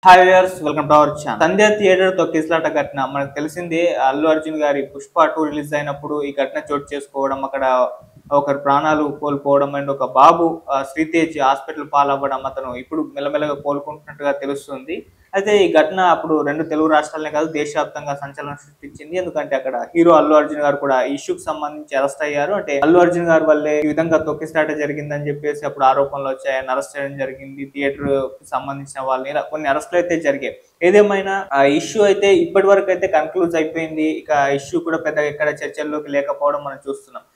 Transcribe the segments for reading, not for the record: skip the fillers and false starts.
Hi viewers, welcome to our channel. Sandhya theatre తొక్కిసలాట ఘటన మనకు తెలిసింది. అల్లు అర్జున్ గారి పుష్ప 2 రిలీజ్ అయినప్పుడు ఈ ఘటన చోటు చేసుకోవడం, అక్కడ ఒకరు ప్రాణాలు కోల్పోవడం అండ్ ఒక బాబు శ్రీతేజ్ హాస్పిటల్ పాలవ్వడం, అతను ఇప్పుడు మెల్లమెల్లగా కోలుకుంటున్నట్టుగా తెలుస్తుంది. అయితే ఈ ఘటన అప్పుడు 2 తెలుగు రాష్ట్రాలనే కాదు దేశవ్యాప్తంగా సంచలనం సృష్టించింది. ఎందుకంటే అక్కడ హీరో అల్లు అర్జున్ గారు కూడా ఈ ఇష్యూకి సంబంధించి అరెస్ట్ అయ్యారు. అంటే అల్లు అర్జున్ గారి వల్లే ఈ విధంగా తొక్కిసలాట జరిగిందని చెప్పేసి అప్పుడు ఆరోపణలు వచ్చాయి. ఆయన అరెస్ట్ చేయడం జరిగింది. థియేటర్ కి సంబంధించిన వాళ్ళని ఇలా కొన్ని అరెస్టులు అయితే జరిగాయి. ఏదేమైనా ఆ ఇష్యూ అయితే ఇప్పటి వరకు అయితే కన్క్లూజ్ అయిపోయింది. ఇక ఇష్యూ కూడా పెద్దగా ఎక్కడ చర్చల్లోకి లేకపోవడం మనం చూస్తున్నాం.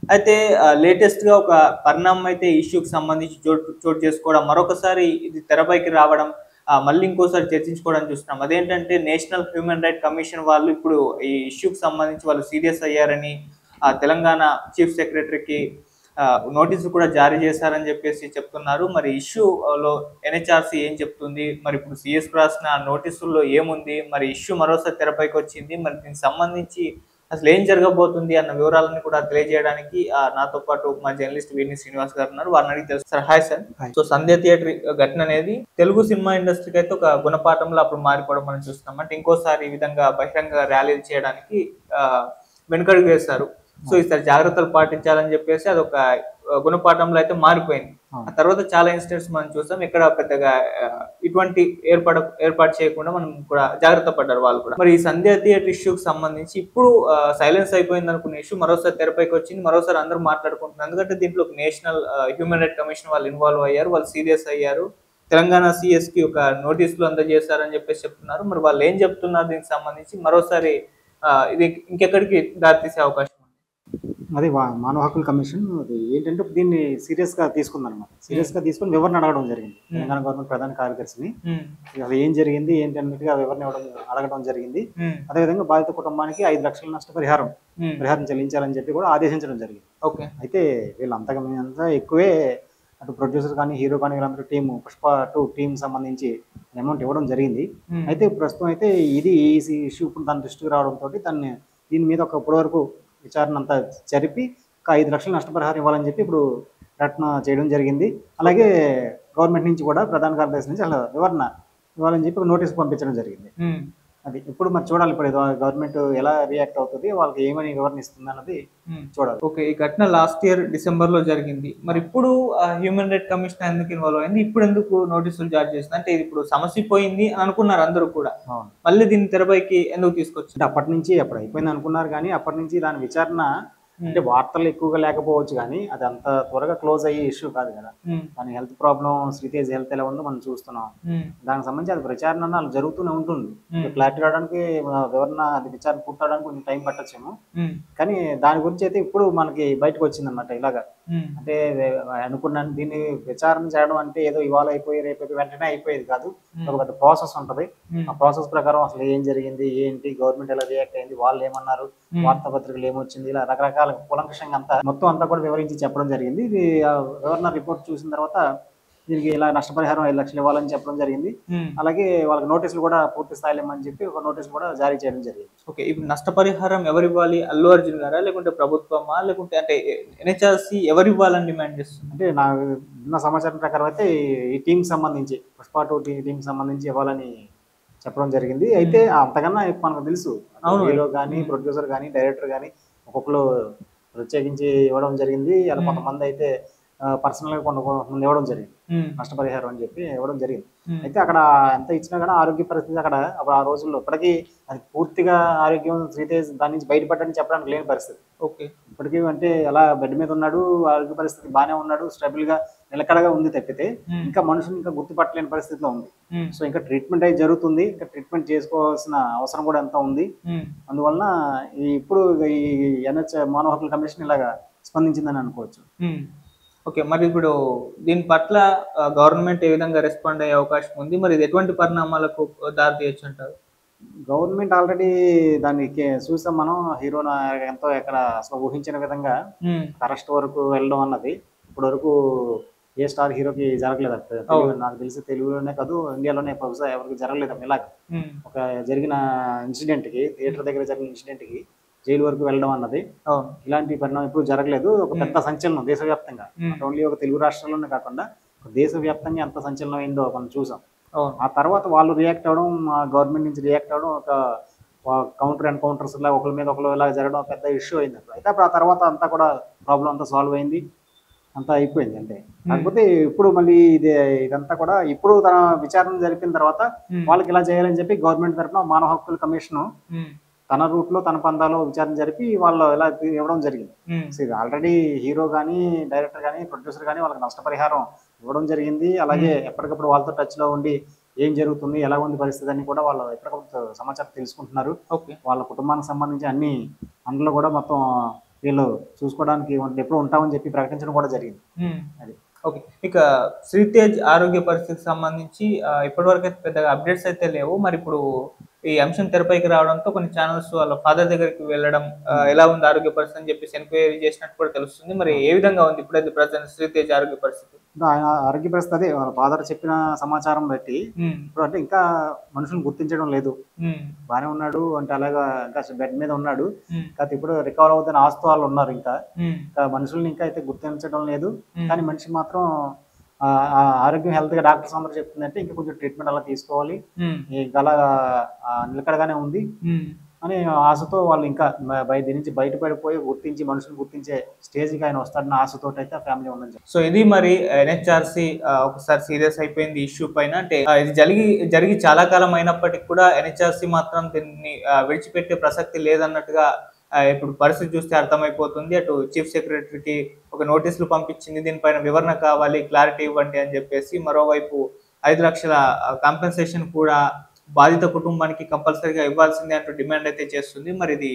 అయితే లేటెస్ట్ గా ఒక పరిణామం అయితే ఇష్యూకి సంబంధించి చోటు చేసుకోవడం, మరొకసారి ఇది తెరపైకి రావడం, మళ్ళీ ఇంకోసారి చర్చించుకోవడం చూస్తున్నాం. అదేంటంటే నేషనల్ హ్యూమన్ రైట్ కమిషన్ వాళ్ళు ఇప్పుడు ఈ ఇష్యూకి సంబంధించి వాళ్ళు సీరియస్ అయ్యారని తెలంగాణ చీఫ్ సెక్రటరీకి నోటీసు కూడా జారీ చేశారని చెప్పేసి చెప్తున్నారు. మరి ఇష్యూలో ఎన్హెచ్ఆర్సీ ఏం చెప్తుంది, మరి ఇప్పుడు సిఎస్ రాసిన నోటీసుల్లో ఏముంది, మరి ఇష్యూ మరోసారి తెరపైకి వచ్చింది, మరి దీనికి సంబంధించి అసలు ఏం జరగబోతుంది అన్న వివరాలను కూడా తెలియజేయడానికి నాతో పాటు మా జర్నలిస్ట్ వీని శ్రీనివాస్ గారు ఉన్నారు. వారిని అడిగి తెలుసు. Sir hi sir. సో సంధ్య థియేటర్ ఘటన అనేది తెలుగు సినిమా ఇండస్ట్రీకి అయితే ఒక గుణపాఠంలో అప్పుడు మారిపోవడం మనం చూస్తున్నాం. అంటే ఇంకోసారి ఈ విధంగా బహిరంగ ర్యాలీలు చేయడానికి వెనుకడుగు వేశారు. సో ఈసారి జాగ్రత్తలు పాటించాలని చెప్పేసి అదొక గుణపాఠంలో అయితే మారిపోయింది. ఆ తర్వాత చాలా ఇన్సిడెంట్స్ మనం చూసాం. ఎక్కడ పెద్దగా ఇటువంటి ఏర్పాటు చేయకుండా మనం కూడా జాగ్రత్త పడ్డారు వాళ్ళు కూడా. మరి ఈ సంధ్య థియేటర్ ఇష్యూకి సంబంధించి ఇప్పుడు సైలెన్స్ అయిపోయింది అనుకున్న ఇష్యూ మరోసారి తెరపైకి వచ్చింది. మరోసారి అందరూ మాట్లాడుకుంటున్నారు. ఎందుకంటే దీంట్లో నేషనల్ హ్యూమన్ రైట్ కమిషన్ వాళ్ళు ఇన్వాల్వ్ అయ్యారు, వాళ్ళు సీరియస్ అయ్యారు. తెలంగాణ సిఎస్ కి ఒక నోటీసులు అందజేశారని చెప్పేసి చెప్తున్నారు. మరి వాళ్ళు ఏం చెప్తున్నారు దీనికి సంబంధించి, మరోసారి ఇది ఇంకెక్కడికి దారితీసే అవకాశం? అది మానవ హక్కుల కమిషన్ అది ఏంటంటే దీన్ని సీరియస్ గా తీసుకుందనమాట. సీరియస్ గా తీసుకుని వివరణ అడగడం జరిగింది తెలంగాణ గవర్నమెంట్ ప్రధాన కార్యదర్శిని. అది ఏం జరిగింది ఏంటి అన్నట్టుగా వివరణ అడగడం జరిగింది. అదేవిధంగా బాధిత కుటుంబానికి 5 లక్షల నష్టపరిహారం చెల్లించాలని చెప్పి కూడా ఆదేశించడం జరిగింది. ఓకే. అయితే వీళ్ళు అంతా ఎక్కువే అటు ప్రొడ్యూసర్ కానీ హీరో కానీ వీళ్ళందరూ టీము పుష్ప 2 టీం సంబంధించి అమౌంట్ ఇవ్వడం జరిగింది. అయితే ప్రస్తుతం అయితే ఇది ఈ ఇష్యూ ఇప్పుడు దాని దృష్టికి రావడంతో దీని మీద ఇప్పటి వరకు విచారణ అంతా జరిపి 5 లక్షల నష్టపరిహారం ఇవ్వాలని చెప్పి ఇప్పుడు ప్రకటన చేయడం జరిగింది. అలాగే గవర్నమెంట్ నుంచి కూడా ప్రధాన కార్యదర్శి నుంచి అలా వివరణ ఇవ్వాలని చెప్పి నోటీస్ పంపించడం జరిగింది. అది ఇప్పుడు మరి చూడాలి, ఇప్పుడు గవర్నమెంట్ ఎలా రియాక్ట్ అవుతుంది, వాళ్ళకి ఏమని వివరణ ఇస్తుంది అన్నది చూడాలి. ఓకే. ఈ ఘటన లాస్ట్ ఇయర్ డిసెంబర్ లో జరిగింది. మరి ఇప్పుడు హ్యూమన్ రైట్ కమిషన్ ఎందుకు ఇన్వాల్వ్ అయింది, ఇప్పుడు ఎందుకు నోటీసులు జారీ చేసింది? అంటే ఇది ఇప్పుడు సమస్య పోయింది అని అనుకున్నారు అందరూ కూడా, మళ్ళీ దీన్ని తెరపైకి ఎందుకు తీసుకొచ్చింది? అప్పటి నుంచి అప్పుడు అయిపోయింది అనుకున్నారు, కానీ అప్పటి నుంచి దాని విచారణ అంటే వార్తలు ఎక్కువగా లేకపోవచ్చు, కానీ అది అంత త్వరగా క్లోజ్ అయ్యే ఇష్యూ కాదు కదా. దాని హెల్త్ ప్రాబ్లం, శ్రీతేజ్ హెల్త్ ఎలా ఉందో మనం చూస్తున్నాం. దానికి సంబంధించి అది ప్రచారణ అలా జరుగుతూనే ఉంటుంది. క్లారిటీ రావడానికి వివరణ అది విచారణ పూర్తవడానికి కొంచెం టైం పట్టొచ్చేమో, కానీ దాని గురించి అయితే ఇప్పుడు మనకి బయటకు వచ్చింది అనమాట. ఇలాగా అంటే అనుకున్నాను, దీన్ని విచారణ చేయడం అంటే ఏదో ఇవాళ అయిపోయి రేపు వెంటనే అయిపోయేది కాదు. ఒక పెద్ద ప్రాసెస్ ఉంటది. ఆ ప్రాసెస్ ప్రకారం అసలు ఏం జరిగింది ఏంటి, గవర్నమెంట్ ఎలా రియాక్ట్ అయింది, వాళ్ళు ఏమన్నారు, వార్తాపత్రికలు ఏమొచ్చింది, ఇలా రకరకాల కులంకషంగా మొత్తం అంతా కూడా వివరించి చెప్పడం జరిగింది. ఇది వివరణ రిపోర్ట్ చూసిన తర్వాత దీనికి ఇలా నష్టపరిహారం 5 లక్షలు ఇవ్వాలని చెప్పడం జరిగింది. అలాగే వాళ్ళకి నోటీసులు కూడా పూర్తి స్థాయిలో ఇవ్వమని చెప్పి ఒక నోటీసులు కూడా జారీ చేయడం జరిగింది. ఓకే. ఇప్పుడు నష్టపరిహారం ఎవరు ఇవ్వాలి? అల్లు అర్జున్ గారా, లేకుంటే ప్రభుత్వమా, లేకుంటే అంటే ఎన్హెచ్ఆర్సీ ఎవరు ఇవ్వాలని డిమాండ్ చేస్తుంది? అంటే నాకు ఉన్న సమాచారం ప్రకారం అయితే ఈ టీం సంబంధించి పుష్ప 2 టీం సంబంధించి ఇవ్వాలని చెప్పడం జరిగింది. అయితే అంతకన్నా మనకు తెలుసు, హీరో కానీ ప్రొడ్యూసర్ కానీ డైరెక్టర్ కానీ ఒక్కొక్కరు ప్రత్యేకించి ఇవ్వడం జరిగింది. అలా కొంతమంది అయితే పర్సనల్ గా కొంతమంది ఇవ్వడం జరిగింది, నష్టపరిహారం అని చెప్పి ఇవ్వడం జరిగింది. అయితే అక్కడ ఎంత ఇచ్చినా కానీ ఆరోగ్య పరిస్థితి అక్కడ ఆ రోజుల్లో ఇప్పటికీ అది పూర్తిగా ఆరోగ్యం శ్రీతేజ్ దాని నుంచి బయటపడ్డని చెప్పడానికి లేని పరిస్థితి. ఓకే. ఇప్పటికీ అంటే అలా బెడ్ మీద ఉన్నాడు, ఆరోగ్య పరిస్థితి బాగానే ఉన్నాడు, స్టేబుల్ గా నిలకడగా ఉంది తప్పితే ఇంకా మనుషులు ఇంకా గుర్తుపట్టలేని పరిస్థితిలో ఉంది. సో ఇంకా ట్రీట్మెంట్ అయితే జరుగుతుంది, ఇంకా ట్రీట్మెంట్ చేసుకోవాల్సిన అవసరం కూడా ఎంత ఉంది. అందువలన ఇప్పుడు ఈ మానవ హక్కుల కమిషన్ ఇలాగా స్పందించిందని అనుకోవచ్చు. ఓకే. మరి ఇప్పుడు దీని పట్ల గవర్నమెంట్ ఏ విధంగా రెస్పాండ్ అయ్యే అవకాశం ఉంది? మరి ఇది ఎటువంటి పరిణామాలకు దారి తీయచ్చు అంటారు? గవర్నమెంట్ ఆల్రెడీ దాన్ని చూసాం మనం. హీరోను ఎంతో ఎక్కడ అసలు ఊహించిన విధంగా అరెస్ట్ వరకు వెళ్ళడం అన్నది ఇప్పటి వరకు ఏ స్టార్ హీరోకి జరగలేదు. నాకు తెలిసి తెలుగులోనే కాదు, ఇండియాలోనే బహుశా ఎవరికి జరగలేదు. ఇలా ఒక జరిగిన ఇన్సిడెంట్ కి, థియేటర్ దగ్గర జరిగిన ఇన్సిడెంట్ కి జైలు వరకు వెళ్ళడం అన్నది ఇలాంటి పరిణామం ఇప్పుడు జరగలేదు. ఒక పెద్ద సంచలనం దేశవ్యాప్తంగా, ఓన్లీ ఒక తెలుగు రాష్ట్రాల్లోనే కాకుండా దేశవ్యాప్తంగా ఎంత సంచలనం అయిందో మనం చూసాం. ఆ తర్వాత వాళ్ళు రియాక్ట్ అవ్వడం, గవర్నమెంట్ నుంచి రియాక్ట్ అవ్వడం, ఒక కౌంటర్ అండ్ కౌంటర్స్ ఇలా ఒకరి మీద ఒకరు ఇలా జరగడం పెద్ద ఇష్యూ అయింది అప్పుడు. అయితే అప్పుడు ఆ తర్వాత అంతా కూడా ప్రాబ్లం అంతా సాల్వ్ అయింది, అంతా అయిపోయింది అంటే. కాకపోతే ఇప్పుడు మళ్ళీ ఇదంతా కూడా ఇప్పుడు తన విచారణ జరిపిన తర్వాత వాళ్ళకి ఇలా చేయాలని చెప్పి గవర్నమెంట్ తరఫున మానవ హక్కుల కమిషన్ తన రూట్ లో తన పందాలో విచారణ జరిపి వాళ్ళు ఇలా ఇవ్వడం జరిగింది. ఆల్రెడీ హీరో కానీ డైరెక్టర్ కానీ ప్రొడ్యూసర్ కానీ వాళ్ళకి నష్టపరిహారం ఇవ్వడం జరిగింది. అలాగే ఎప్పటికప్పుడు వాళ్ళతో టచ్ లో ఉండి ఏం జరుగుతుంది, ఎలా ఉంది పరిస్థితి అని కూడా వాళ్ళు ఎప్పటికప్పుడు సమాచారం తెలుసుకుంటున్నారు. వాళ్ళ కుటుంబానికి సంబంధించి అన్ని అందులో కూడా మొత్తం వీళ్ళు చూసుకోవడానికి ఎప్పుడు ఉంటామని చెప్పి ప్రకటించడం కూడా జరిగింది. అది ఓకే. ఇక శ్రీతేజ్ ఆరోగ్య పరిస్థితికి సంబంధించి ఇప్పటివరకు అయితే పెద్దగా అప్డేట్స్ అయితే లేవు. మరి ఇప్పుడు ఈ అంశం తెరపైకి రావడంతో కొన్ని ఛానల్స్ వాళ్ళ ఫాదర్ దగ్గరికి వెళ్ళడం, ఎలా ఉంది ఆరోగ్య పరిస్థితి అని చెప్పేసి ఎంక్వైరీ చేసినట్టు కూడా తెలుస్తుంది. మరి ఏ విధంగా ఉంది ఇప్పుడైతే ప్రజెంట్ శ్రీతేజ్ ఆరోగ్య పరిస్థితి? ఆయన ఆరోగ్య పరిస్థితి అదే వాళ్ళ ఫాదర్ చెప్పిన సమాచారం బట్టి ఇప్పుడు అంటే ఇంకా మనుషులను గుర్తించడం లేదు. బానే ఉన్నాడు అంటే అలాగా ఇంకా బెడ్ మీద ఉన్నాడు. కాకపోతే ఇప్పుడు రికవర్ అవుతున్న ఆస్తు ఉన్నారు. ఇంకా మనుషుల్ని ఇంకా అయితే గుర్తించడం లేదు. కానీ మనిషి మాత్రం ఆరోగ్యం హెల్త్ గా డాక్టర్స్ అందరూ చెప్తుందంటే ఇంకా కొంచెం ట్రీట్మెంట్ అలా తీసుకోవాలి, గల నిలకడగానే ఉంది అని ఆశతో వాళ్ళు ఇంకా దీని నుంచి బయటపడిపోయి గుర్తించి మనుషులు గుర్తించే స్టేజ్కి ఆయన వస్తాడన్న ఆశతో అయితే ఆ ఫ్యామిలీ ఉందని. సో ఇది మరి ఎన్హెచ్ఆర్సీ ఒకసారి సీరియస్ అయిపోయింది ఇష్యూ పైన. అంటే ఇది జరిగి చాలా కాలం అయినప్పటికీ కూడా ఎన్హెచ్ఆర్సీ మాత్రం దీన్ని విడిచిపెట్టే ప్రసక్తి లేదన్నట్టుగా ఇప్పుడు పరిస్థితి చూస్తే అర్థమైపోతుంది. అటు చీఫ్ సెక్రటరీకి ఒక నోటీసులు పంపించింది, దీనిపైన వివరణ కావాలి, క్లారిటీ ఇవ్వండి అని చెప్పేసి. మరోవైపు 5 లక్షల కాంపెన్సేషన్ కూడా బాధిత కుటుంబానికి కంపల్సరీగా ఇవ్వాల్సిందే అంటూ డిమాండ్ అయితే చేస్తుంది. మరి ఇది